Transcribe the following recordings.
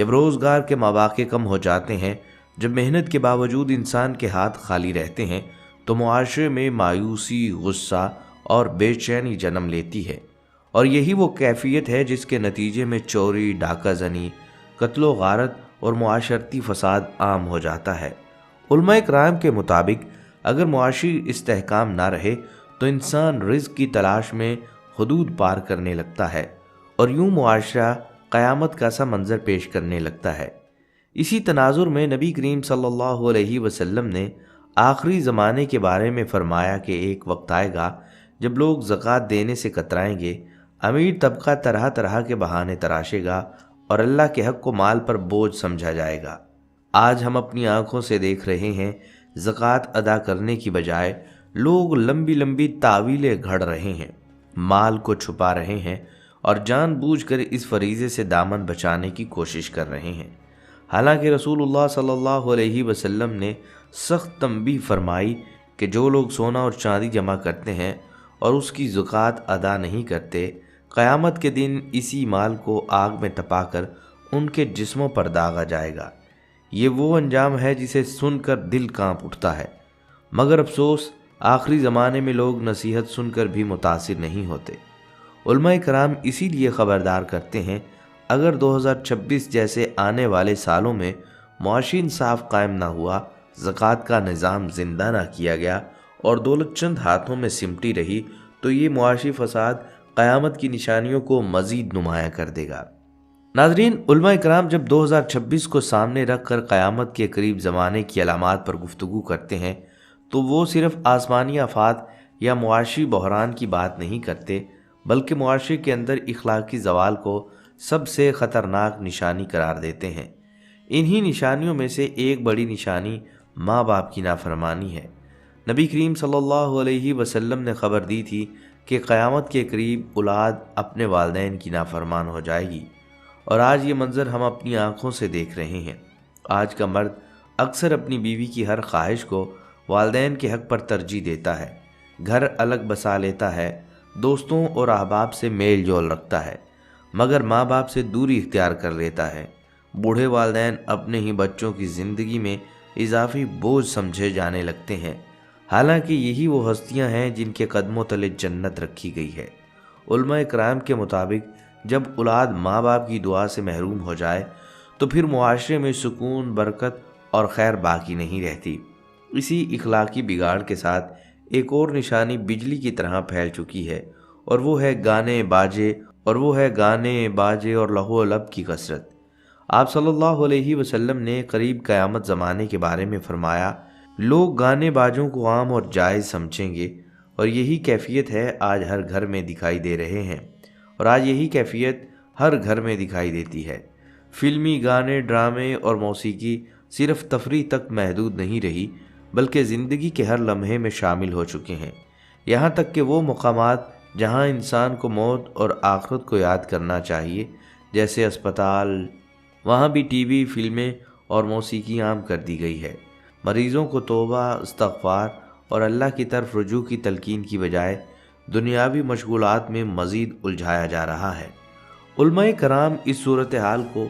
جب روزگار کے مواقع کم ہو جاتے ہیں، جب محنت کے باوجود انسان کے ہاتھ خالی رہتے ہیں، تو معاشرے میں مایوسی، غصہ اور بے چینی جنم لیتی ہے، اور یہی وہ کیفیت ہے جس کے نتیجے میں چوری، ڈاکہ زنی، قتل و غارت اور معاشرتی فساد عام ہو جاتا ہے۔ علماء کرام کے مطابق اگر معاشی استحکام نہ رہے تو انسان رزق کی تلاش میں حدود پار کرنے لگتا ہے، اور یوں معاشرہ قیامت کا سا منظر پیش کرنے لگتا ہے۔ اسی تناظر میں نبی کریم صلی اللہ علیہ وسلم نے آخری زمانے کے بارے میں فرمایا کہ ایک وقت آئے گا جب لوگ زکوٰۃ دینے سے کترائیں گے، امیر طبقہ طرح طرح کے بہانے تراشے گا اور اللہ کے حق کو مال پر بوجھ سمجھا جائے گا۔ آج ہم اپنی آنکھوں سے دیکھ رہے ہیں، زکوٰۃ ادا کرنے کی بجائے لوگ لمبی لمبی تعویلیں گھڑ رہے ہیں، مال کو چھپا رہے ہیں اور جان بوجھ کر اس فریضے سے دامن بچانے کی کوشش کر رہے ہیں، حالانکہ رسول اللہ صلی اللہ علیہ وسلم نے سخت تنبیہ فرمائی کہ جو لوگ سونا اور چاندی جمع کرتے ہیں اور اس کی زکوٰۃ ادا نہیں کرتے، قیامت کے دن اسی مال کو آگ میں تپا کر ان کے جسموں پر داغا جائے گا۔ یہ وہ انجام ہے جسے سن کر دل کانپ اٹھتا ہے، مگر افسوس آخری زمانے میں لوگ نصیحت سن کر بھی متاثر نہیں ہوتے۔ علماء کرام اسی لیے خبردار کرتے ہیں، اگر 2026 جیسے آنے والے سالوں میں معاشی انصاف قائم نہ ہوا، زکوٰۃ کا نظام زندہ نہ کیا گیا اور دولت چند ہاتھوں میں سمٹی رہی، تو یہ معاشی فساد قیامت کی نشانیوں کو مزید نمایاں کر دے گا۔ ناظرین، علماء کرام جب 2026 کو سامنے رکھ کر قیامت کے قریب زمانے کی علامات پر گفتگو کرتے ہیں تو وہ صرف آسمانی آفات یا معاشی بحران کی بات نہیں کرتے، بلکہ معاشرے کے اندر اخلاقی زوال کو سب سے خطرناک نشانی قرار دیتے ہیں۔ انہی نشانیوں میں سے ایک بڑی نشانی ماں باپ کی نافرمانی ہے۔ نبی کریم صلی اللہ علیہ وسلم نے خبر دی تھی کہ قیامت کے قریب اولاد اپنے والدین کی نافرمان ہو جائے گی، اور آج یہ منظر ہم اپنی آنکھوں سے دیکھ رہے ہیں۔ آج کا مرد اکثر اپنی بیوی کی ہر خواہش کو والدین کے حق پر ترجیح دیتا ہے، گھر الگ بسا لیتا ہے، دوستوں اور احباب سے میل جول رکھتا ہے، مگر ماں باپ سے دوری اختیار کر لیتا ہے۔ بوڑھے والدین اپنے ہی بچوں کی زندگی میں اضافی بوجھ سمجھے جانے لگتے ہیں، حالانکہ یہی وہ ہستیاں ہیں جن کے قدموں تلے جنت رکھی گئی ہے۔ علماء کرام کے مطابق جب اولاد ماں باپ کی دعا سے محروم ہو جائے تو پھر معاشرے میں سکون، برکت اور خیر باقی نہیں رہتی۔ اسی اخلاقی بگاڑ کے ساتھ ایک اور نشانی بجلی کی طرح پھیل چکی ہے، اور وہ ہے گانے باجے اور لہو و لعب کی کثرت۔ آپ صلی اللہ علیہ وسلم نے قریب قیامت زمانے کے بارے میں فرمایا، لوگ گانے باجوں کو عام اور جائز سمجھیں گے، اور یہی کیفیت ہے آج ہر گھر میں دکھائی دے رہے ہیں، اور آج یہی کیفیت ہر گھر میں دکھائی دیتی ہے۔ فلمی گانے، ڈرامے اور موسیقی صرف تفریح تک محدود نہیں رہی، بلکہ زندگی کے ہر لمحے میں شامل ہو چکے ہیں، یہاں تک کہ وہ مقامات جہاں انسان کو موت اور آخرت کو یاد کرنا چاہیے، جیسے اسپتال، وہاں بھی ٹی وی، فلمیں اور موسیقی عام کر دی گئی ہے۔ مریضوں کو توبہ، استغفار اور اللہ کی طرف رجوع کی تلقین کی بجائے دنیاوی مشغولات میں مزید الجھایا جا رہا ہے۔ علماء کرام اس صورتحال کو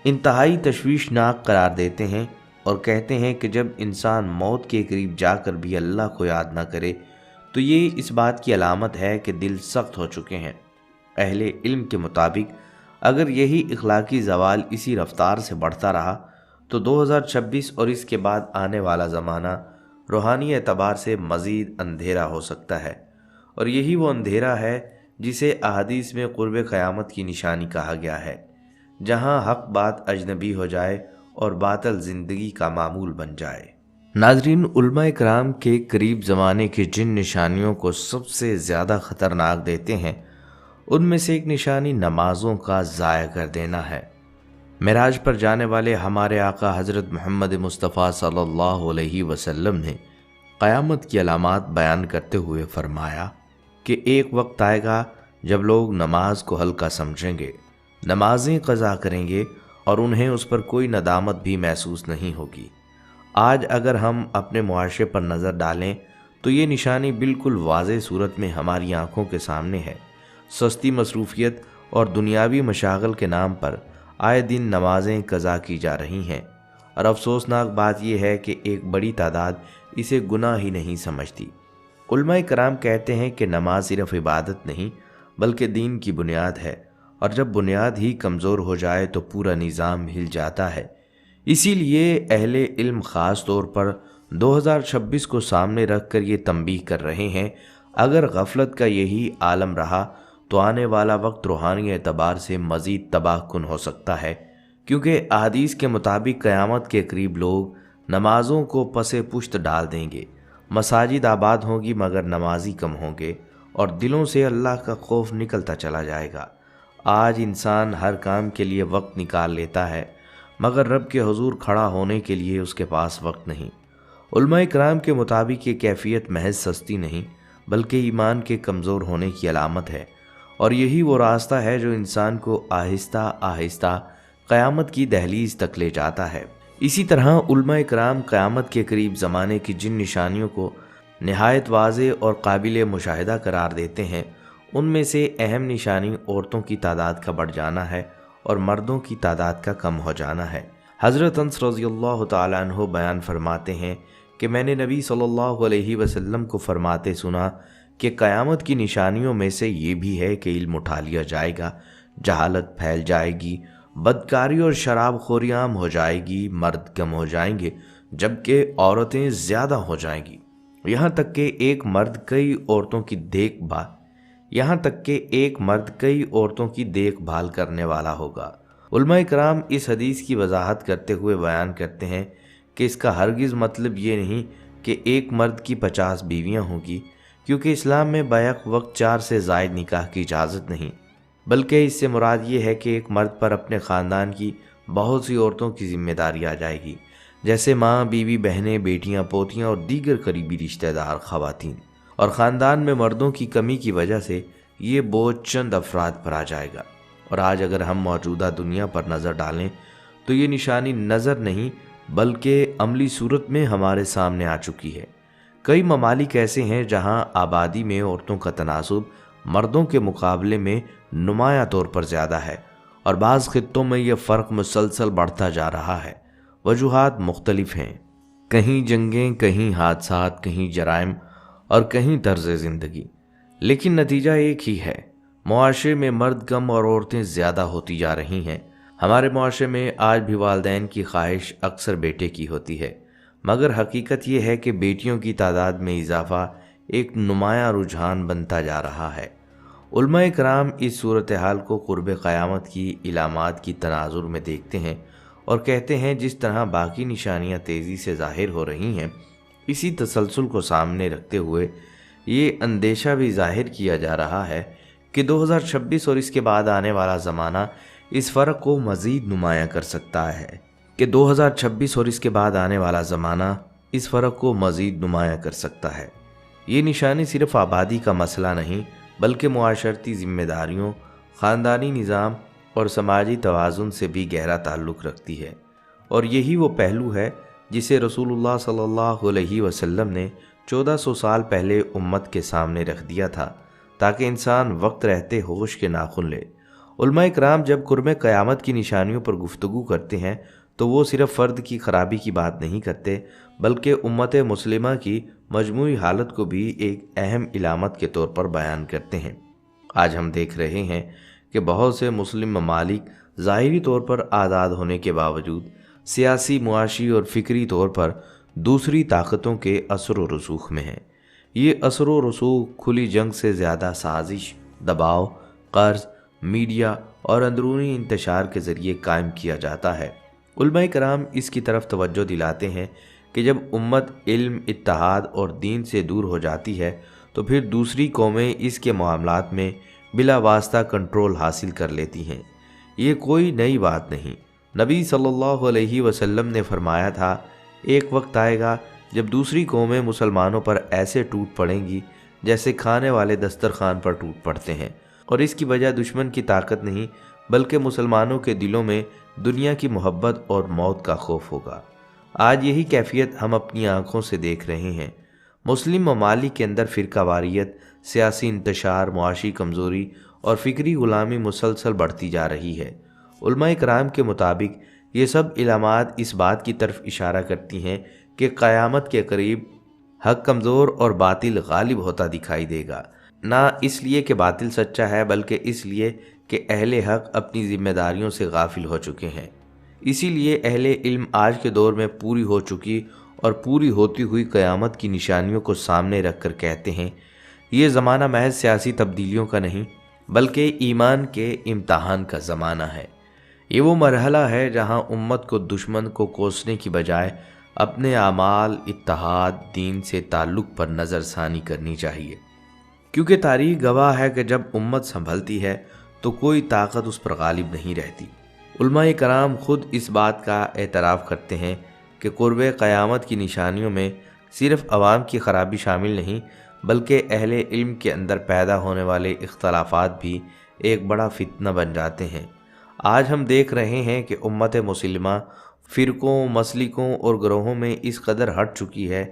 انتہائی تشویشناک قرار دیتے ہیں اور کہتے ہیں کہ جب انسان موت کے قریب جا کر بھی اللہ کو یاد نہ کرے تو یہ اس بات کی علامت ہے کہ دل سخت ہو چکے ہیں۔ اہل علم کے مطابق اگر یہی اخلاقی زوال اسی رفتار سے بڑھتا رہا تو 2026 اور اس کے بعد آنے والا زمانہ روحانی اعتبار سے مزید اندھیرا ہو سکتا ہے، اور یہی وہ اندھیرا ہے جسے احادیث میں قرب قیامت کی نشانی کہا گیا ہے، جہاں حق بات اجنبی ہو جائے اور باطل زندگی کا معمول بن جائے۔ ناظرین، علماء کرام کے قریب زمانے کی جن نشانیوں کو سب سے زیادہ خطرناک دیتے ہیں، ان میں سے ایک نشانی نمازوں کا ضائع کر دینا ہے۔ معراج پر جانے والے ہمارے آقا حضرت محمد مصطفیٰ صلی اللہ علیہ وسلم نے قیامت کی علامات بیان کرتے ہوئے فرمایا کہ ایک وقت آئے گا جب لوگ نماز کو ہلکا سمجھیں گے، نمازیں قضا کریں گے اور انہیں اس پر کوئی ندامت بھی محسوس نہیں ہوگی۔ آج اگر ہم اپنے معاشرے پر نظر ڈالیں تو یہ نشانی بالکل واضح صورت میں ہماری آنکھوں کے سامنے ہے۔ سستی مصروفیت اور دنیاوی مشاغل کے نام پر آئے دن نمازیں قضا کی جا رہی ہیں، اور افسوسناک بات یہ ہے کہ ایک بڑی تعداد اسے گناہ ہی نہیں سمجھتی۔ علماء کرام کہتے ہیں کہ نماز صرف عبادت نہیں بلکہ دین کی بنیاد ہے، اور جب بنیاد ہی کمزور ہو جائے تو پورا نظام ہل جاتا ہے۔ اسی لیے اہل علم خاص طور پر 2026 کو سامنے رکھ کر یہ تنبیہ کر رہے ہیں، اگر غفلت کا یہی عالم رہا تو آنے والا وقت روحانی اعتبار سے مزید تباہ کن ہو سکتا ہے، کیونکہ احادیث کے مطابق قیامت کے قریب لوگ نمازوں کو پس پشت ڈال دیں گے، مساجد آباد ہوں گی مگر نمازی کم ہوں گے، اور دلوں سے اللہ کا خوف نکلتا چلا جائے گا۔ آج انسان ہر کام کے لیے وقت نکال لیتا ہے، مگر رب کے حضور کھڑا ہونے کے لیے اس کے پاس وقت نہیں۔ علماء کرام کے مطابق یہ کیفیت محض سستی نہیں بلکہ ایمان کے کمزور ہونے کی علامت ہے، اور یہی وہ راستہ ہے جو انسان کو آہستہ آہستہ قیامت کی دہلیز تک لے جاتا ہے۔ اسی طرح علماء کرام قیامت کے قریب زمانے کی جن نشانیوں کو نہایت واضح اور قابل مشاہدہ قرار دیتے ہیں، ان میں سے اہم نشانی عورتوں کی تعداد کا بڑھ جانا ہے اور مردوں کی تعداد کا کم ہو جانا ہے۔ حضرت انس رضی اللہ تعالیٰ عنہ بیان فرماتے ہیں کہ میں نے نبی صلی اللہ علیہ وسلم کو فرماتے سنا کہ قیامت کی نشانیوں میں سے یہ بھی ہے کہ علم اٹھا لیا جائے گا، جہالت پھیل جائے گی، بدکاری اور شراب خوری عام ہو جائے گی، مرد کم ہو جائیں گے جبکہ عورتیں زیادہ ہو جائیں گی، یہاں تک کہ ایک مرد کئی عورتوں کی دیکھ بھال کرنے والا ہوگا۔ علماء کرام اس حدیث کی وضاحت کرتے ہوئے بیان کرتے ہیں کہ اس کا ہرگز مطلب یہ نہیں کہ ایک مرد کی 50 بیویاں ہوں گی، کیونکہ اسلام میں بیک وقت 4 سے زائد نکاح کی اجازت نہیں، بلکہ اس سے مراد یہ ہے کہ ایک مرد پر اپنے خاندان کی بہت سی عورتوں کی ذمہ داری آ جائے گی، جیسے ماں، بیوی، بہنیں، بیٹیاں، پوتیاں اور دیگر قریبی رشتہ دار خواتین، اور خاندان میں مردوں کی کمی کی وجہ سے یہ بوجھ چند افراد پر آ جائے گا۔ اور آج اگر ہم موجودہ دنیا پر نظر ڈالیں تو یہ نشانی نظر نہیں بلکہ عملی صورت میں ہمارے سامنے آ چکی ہے۔ کئی ممالک ایسے ہیں جہاں آبادی میں عورتوں کا تناسب مردوں کے مقابلے میں نمایاں طور پر زیادہ ہے، اور بعض خطوں میں یہ فرق مسلسل بڑھتا جا رہا ہے۔ وجوہات مختلف ہیں، کہیں جنگیں، کہیں حادثات، کہیں جرائم اور کہیں طرز زندگی، لیکن نتیجہ ایک ہی ہے، معاشرے میں مرد کم اور عورتیں زیادہ ہوتی جا رہی ہیں۔ ہمارے معاشرے میں آج بھی والدین کی خواہش اکثر بیٹے کی ہوتی ہے، مگر حقیقت یہ ہے کہ بیٹیوں کی تعداد میں اضافہ ایک نمایاں رجحان بنتا جا رہا ہے۔ علماء کرام اس صورتحال کو قرب قیامت کی علامات کی تناظر میں دیکھتے ہیں اور کہتے ہیں جس طرح باقی نشانیاں تیزی سے ظاہر ہو رہی ہیں، اسی تسلسل کو سامنے رکھتے ہوئے یہ اندیشہ بھی ظاہر کیا جا رہا ہے کہ 2026 اور اس کے بعد آنے والا زمانہ اس فرق کو مزید نمایاں کر سکتا ہے۔ یہ نشانی صرف آبادی کا مسئلہ نہیں بلکہ معاشرتی ذمہ داریوں، خاندانی نظام اور سماجی توازن سے بھی گہرا تعلق رکھتی ہے، اور یہی وہ پہلو ہے جسے رسول اللہ صلی اللہ علیہ وسلم نے 1400 سال پہلے امت کے سامنے رکھ دیا تھا تاکہ انسان وقت رہتے ہوش کے ناخن لے۔ علماء کرام جب قرب قیامت کی نشانیوں پر گفتگو کرتے ہیں تو وہ صرف فرد کی خرابی کی بات نہیں کرتے بلکہ امت مسلمہ کی مجموعی حالت کو بھی ایک اہم علامت کے طور پر بیان کرتے ہیں۔ آج ہم دیکھ رہے ہیں کہ بہت سے مسلم ممالک ظاہری طور پر آزاد ہونے کے باوجود سیاسی، معاشی اور فکری طور پر دوسری طاقتوں کے اثر و رسوخ میں ہیں۔ یہ اثر و رسوخ کھلی جنگ سے زیادہ سازش، دباؤ، قرض، میڈیا اور اندرونی انتشار کے ذریعے قائم کیا جاتا ہے۔ علماء کرام اس کی طرف توجہ دلاتے ہیں کہ جب امت علم، اتحاد اور دین سے دور ہو جاتی ہے تو پھر دوسری قومیں اس کے معاملات میں بلا واسطہ کنٹرول حاصل کر لیتی ہیں۔ یہ کوئی نئی بات نہیں۔ نبی صلی اللہ علیہ وسلم نے فرمایا تھا، ایک وقت آئے گا جب دوسری قومیں مسلمانوں پر ایسے ٹوٹ پڑیں گی جیسے کھانے والے دسترخوان پر ٹوٹ پڑتے ہیں، اور اس کی وجہ دشمن کی طاقت نہیں بلکہ مسلمانوں کے دلوں میں دنیا کی محبت اور موت کا خوف ہوگا۔ آج یہی کیفیت ہم اپنی آنکھوں سے دیکھ رہے ہیں۔ مسلم ممالک کے اندر فرقہ واریت، سیاسی انتشار، معاشی کمزوری اور فکری غلامی مسلسل بڑھتی جا رہی ہے، علماء کرام کے مطابق یہ سب علامات اس بات کی طرف اشارہ کرتی ہیں کہ قیامت کے قریب حق کمزور اور باطل غالب ہوتا دکھائی دے گا، نہ اس لیے کہ باطل سچا ہے بلکہ اس لیے کہ اہل حق اپنی ذمہ داریوں سے غافل ہو چکے ہیں۔ اسی لیے اہل علم آج کے دور میں پوری ہو چکی اور پوری ہوتی ہوئی قیامت کی نشانیوں کو سامنے رکھ کر کہتے ہیں یہ زمانہ محض سیاسی تبدیلیوں کا نہیں بلکہ ایمان کے امتحان کا زمانہ ہے۔ یہ وہ مرحلہ ہے جہاں امت کو دشمن کو کوسنے کی بجائے اپنے اعمال، اتحاد، دین سے تعلق پر نظر ثانی کرنی چاہیے، کیونکہ تاریخ گواہ ہے کہ جب امت سنبھلتی ہے تو کوئی طاقت اس پر غالب نہیں رہتی۔ علماء کرام خود اس بات کا اعتراف کرتے ہیں کہ قرب قیامت کی نشانیوں میں صرف عوام کی خرابی شامل نہیں بلکہ اہل علم کے اندر پیدا ہونے والے اختلافات بھی ایک بڑا فتنہ بن جاتے ہیں۔ آج ہم دیکھ رہے ہیں کہ امت مسلمہ فرقوں، مسلکوں اور گروہوں میں اس قدر ہٹ چکی ہے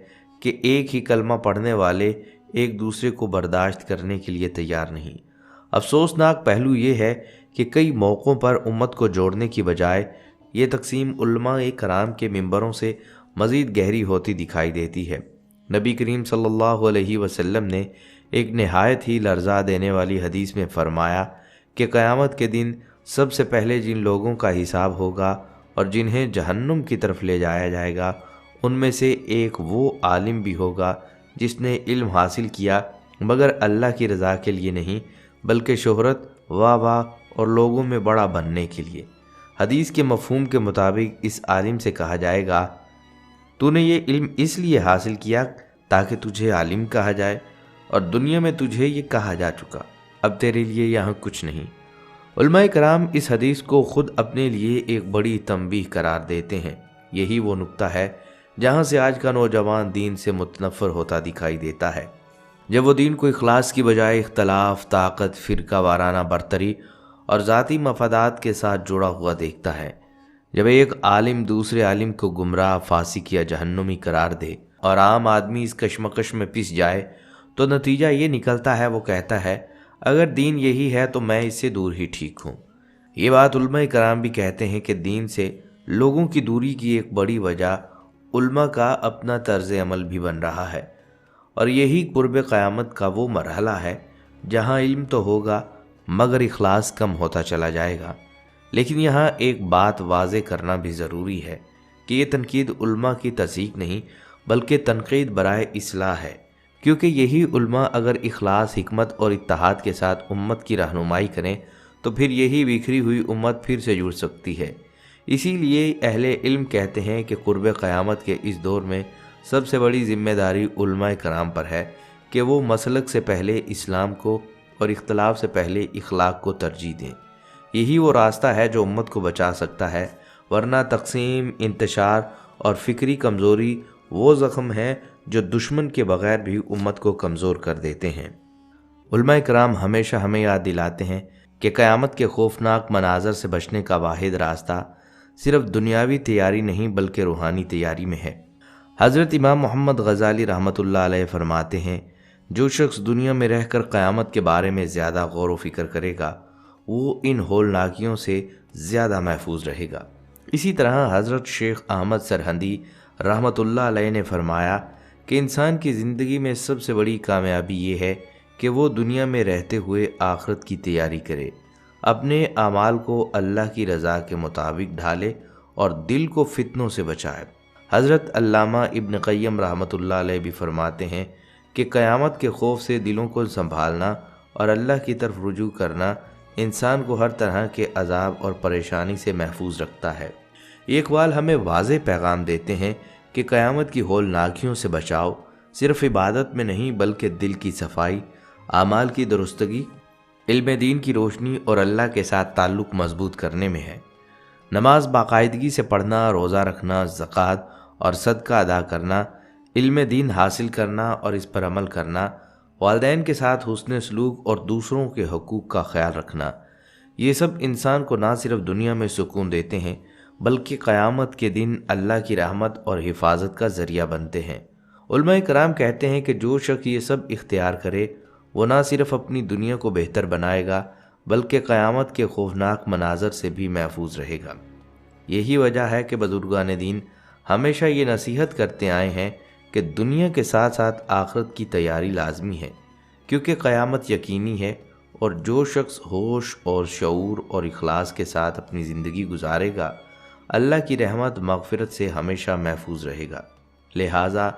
کہ ایک ہی کلمہ پڑھنے والے ایک دوسرے کو برداشت کرنے کے لیے تیار نہیں۔ افسوسناک پہلو یہ ہے کہ کئی موقعوں پر امت کو جوڑنے کی بجائے یہ تقسیم علماء کرام کے منبروں سے مزید گہری ہوتی دکھائی دیتی ہے۔ نبی کریم صلی اللہ علیہ وسلم نے ایک نہایت ہی لرزا دینے والی حدیث میں فرمایا کہ قیامت کے دن سب سے پہلے جن لوگوں کا حساب ہوگا اور جنہیں جہنم کی طرف لے جایا جائے گا ان میں سے ایک وہ عالم بھی ہوگا جس نے علم حاصل کیا مگر اللہ کی رضا کے لیے نہیں بلکہ شہرت، واہ اور لوگوں میں بڑا بننے کے لیے۔ حدیث کے مفہوم کے مطابق اس عالم سے کہا جائے گا تو نے یہ علم اس لیے حاصل کیا تاکہ تجھے عالم کہا جائے اور دنیا میں تجھے یہ کہا جا چکا، اب تیرے لیے یہاں کچھ نہیں۔ علماء کرام اس حدیث کو خود اپنے لیے ایک بڑی تنبیہ قرار دیتے ہیں۔ یہی وہ نقطہ ہے جہاں سے آج کا نوجوان دین سے متنفر ہوتا دکھائی دیتا ہے، جب وہ دین کو اخلاص کی بجائے اختلاف، طاقت، فرقہ وارانہ برتری اور ذاتی مفادات کے ساتھ جڑا ہوا دیکھتا ہے۔ جب ایک عالم دوسرے عالم کو گمراہ، فاسق یا جہنمی قرار دے اور عام آدمی اس کشمکش میں پس جائے تو نتیجہ یہ نکلتا ہے وہ کہتا ہے اگر دین یہی ہے تو میں اس سے دور ہی ٹھیک ہوں۔ یہ بات علماء کرام بھی کہتے ہیں کہ دین سے لوگوں کی دوری کی ایک بڑی وجہ علماء کا اپنا طرز عمل بھی بن رہا ہے، اور یہی قرب قیامت کا وہ مرحلہ ہے جہاں علم تو ہوگا مگر اخلاص کم ہوتا چلا جائے گا۔ لیکن یہاں ایک بات واضح کرنا بھی ضروری ہے کہ یہ تنقید علماء کی تصحیح نہیں بلکہ تنقید برائے اصلاح ہے، کیونکہ یہی علماء اگر اخلاص، حکمت اور اتحاد کے ساتھ امت کی رہنمائی کریں تو پھر یہی بکھری ہوئی امت پھر سے جڑ سکتی ہے۔ اسی لیے اہل علم کہتے ہیں کہ قرب قیامت کے اس دور میں سب سے بڑی ذمہ داری علماء کرام پر ہے کہ وہ مسلک سے پہلے اسلام کو اور اختلاف سے پہلے اخلاق کو ترجیح دیں۔ یہی وہ راستہ ہے جو امت کو بچا سکتا ہے، ورنہ تقسیم، انتشار اور فکری کمزوری وہ زخم ہیں جو دشمن کے بغیر بھی امت کو کمزور کر دیتے ہیں۔ علماء کرام ہمیشہ ہمیں یاد دلاتے ہیں کہ قیامت کے خوفناک مناظر سے بچنے کا واحد راستہ صرف دنیاوی تیاری نہیں بلکہ روحانی تیاری میں ہے۔ حضرت امام محمد غزالی رحمۃ اللہ علیہ فرماتے ہیں جو شخص دنیا میں رہ کر قیامت کے بارے میں زیادہ غور و فکر کرے گا وہ ان ہولناکیوں سے زیادہ محفوظ رہے گا۔ اسی طرح حضرت شیخ احمد سرہندی رحمۃ اللہ علیہ نے فرمایا کہ انسان کی زندگی میں سب سے بڑی کامیابی یہ ہے کہ وہ دنیا میں رہتے ہوئے آخرت کی تیاری کرے، اپنے اعمال کو اللہ کی رضا کے مطابق ڈھالے اور دل کو فتنوں سے بچائے۔ حضرت علامہ ابن قیم رحمۃ اللہ علیہ بھی فرماتے ہیں کہ قیامت کے خوف سے دلوں کو سنبھالنا اور اللہ کی طرف رجوع کرنا انسان کو ہر طرح کے عذاب اور پریشانی سے محفوظ رکھتا ہے۔ یہ اقوال ہمیں واضح پیغام دیتے ہیں کہ قیامت کی ہولناکیوں سے بچاؤ صرف عبادت میں نہیں بلکہ دل کی صفائی، اعمال کی درستگی، علم دین کی روشنی اور اللہ کے ساتھ تعلق مضبوط کرنے میں ہے۔ نماز باقاعدگی سے پڑھنا، روزہ رکھنا، زکوٰۃ اور صدقہ ادا کرنا، علم دین حاصل کرنا اور اس پر عمل کرنا، والدین کے ساتھ حسن سلوک اور دوسروں کے حقوق کا خیال رکھنا، یہ سب انسان کو نہ صرف دنیا میں سکون دیتے ہیں بلکہ قیامت کے دن اللہ کی رحمت اور حفاظت کا ذریعہ بنتے ہیں۔ علماء کرام کہتے ہیں کہ جو شخص یہ سب اختیار کرے وہ نہ صرف اپنی دنیا کو بہتر بنائے گا بلکہ قیامت کے خوفناک مناظر سے بھی محفوظ رہے گا۔ یہی وجہ ہے کہ بزرگان دین ہمیشہ یہ نصیحت کرتے آئے ہیں کہ دنیا کے ساتھ ساتھ آخرت کی تیاری لازمی ہے، کیونکہ قیامت یقینی ہے، اور جو شخص ہوش اور شعور اور اخلاص کے ساتھ اپنی زندگی گزارے گا اللہ کی رحمت مغفرت سے ہمیشہ محفوظ رہے گا۔ لہٰذا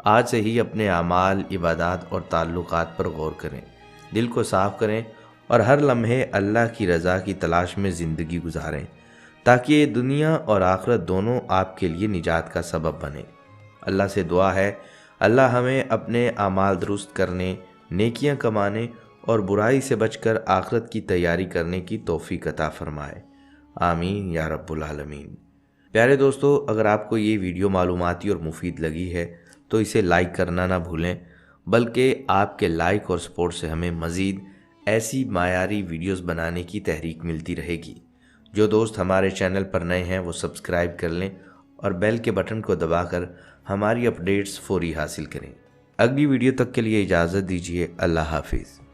آج سے ہی اپنے اعمال، عبادات اور تعلقات پر غور کریں، دل کو صاف کریں اور ہر لمحے اللہ کی رضا کی تلاش میں زندگی گزاریں، تاکہ یہ دنیا اور آخرت دونوں آپ کے لیے نجات کا سبب بنے۔ اللہ سے دعا ہے اللہ ہمیں اپنے اعمال درست کرنے، نیکیاں کمانے اور برائی سے بچ کر آخرت کی تیاری کرنے کی توفیق عطا فرمائے، آمین یا رب العالمین۔ پیارے دوستو، اگر آپ کو یہ ویڈیو معلوماتی اور مفید لگی ہے تو اسے لائک کرنا نہ بھولیں، بلکہ آپ کے لائک اور سپورٹ سے ہمیں مزید ایسی معیاری ویڈیوز بنانے کی تحریک ملتی رہے گی۔ جو دوست ہمارے چینل پر نئے ہیں وہ سبسکرائب کر لیں اور بیل کے بٹن کو دبا کر ہماری اپڈیٹس فوری حاصل کریں۔ اگلی ویڈیو تک کے لیے اجازت دیجیے، اللہ حافظ۔